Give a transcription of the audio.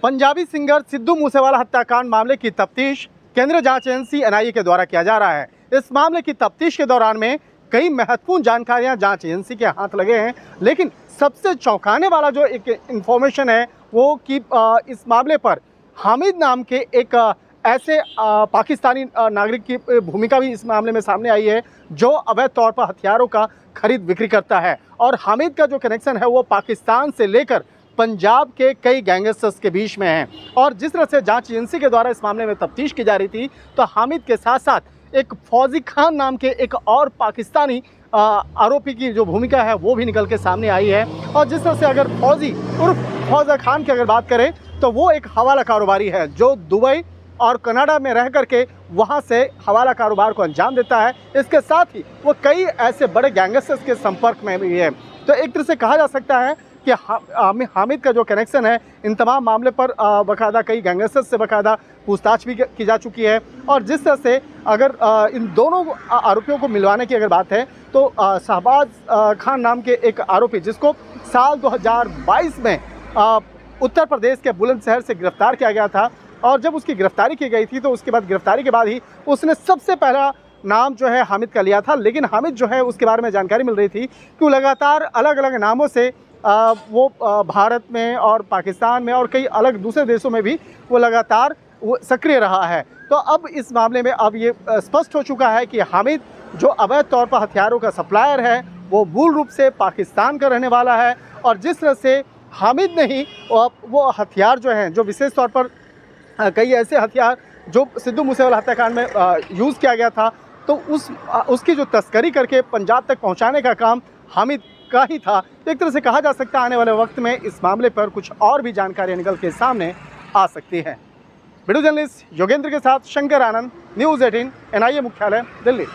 Punjabi singer Sidhu Moosewala हत्याकांड मामले की तफ्तीश केंद्रीय जांच एजेंसी एनआईए के द्वारा किया जा रहा है। इस मामले की तफ्तीश के दौरान में कई महत्वपूर्ण जानकारियां जांच एजेंसी के हाथ लगे हैं, लेकिन सबसे चौंकाने वाला जो एक इंफॉर्मेशन है वो कि इस मामले पर हामिद नाम के एक ऐसे पाकिस्तानी नागरिक की भूमिका भी इस मामले में सामने आई है जो अवैध तौर पर हथियारों का खरीद बिक्री करता है। और हामिद का जो कनेक्शन है वो पाकिस्तान से लेकर पंजाब के कई गैंगस्टर्स के बीच में है। और जिस तरह से जांच एजेंसी के द्वारा इस मामले में तफ्तीश की जा रही थी, तो हामिद के साथ साथ एक फौजी खान नाम के एक और पाकिस्तानी आरोपी की जो भूमिका है वो भी निकल के सामने आई है। और जिस तरह से अगर फौजी उर्फ फौजा खान की अगर बात करें तो वो एक हवाला कारोबारी है जो दुबई और कनाडा में रह करके वहाँ से हवाला कारोबार को अंजाम देता है। इसके साथ ही वो कई ऐसे बड़े गैंगस्टर्स के संपर्क में भी है। तो एक तरह से कहा जा सकता है कि हामिद का जो कनेक्शन है इन तमाम मामले पर बाकायदा कई गैंगस्टर्स से बाकायदा पूछताछ भी की जा चुकी है। और जिस तरह से अगर इन दोनों आरोपियों को मिलवाने की अगर बात है तो शहबाज खान नाम के एक आरोपी जिसको साल 2022 में उत्तर प्रदेश के बुलंदशहर से गिरफ्तार किया गया था, और जब उसकी गिरफ्तारी की गई थी तो उसके बाद गिरफ्तारी के बाद ही उसने सबसे पहला नाम जो है हामिद का लिया था। लेकिन हामिद जो है उसके बारे में जानकारी मिल रही थी कि वो लगातार अलग अलग नामों से वो भारत में और पाकिस्तान में और कई अलग दूसरे देशों में भी वो लगातार वो सक्रिय रहा है। तो अब इस मामले में अब ये स्पष्ट हो चुका है कि हामिद जो अवैध तौर पर हथियारों का सप्लायर है वो मूल रूप से पाकिस्तान का रहने वाला है। और जिस तरह से हामिद ने ही वो हथियार जो हैं, जो विशेष तौर पर कई ऐसे हथियार जो सिद्धू मूसेवाला हत्याकांड में यूज़ किया गया था, तो उसकी जो तस्करी करके पंजाब तक पहुंचाने का काम हामिद का ही था। एक तरह से कहा जा सकता है आने वाले वक्त में इस मामले पर कुछ और भी जानकारियां निकल के सामने आ सकती हैं। वीडियो जर्नलिस्ट योगेंद्र के साथ शंकर आनंद, न्यूज़ 18 एनआईए मुख्यालय, दिल्ली।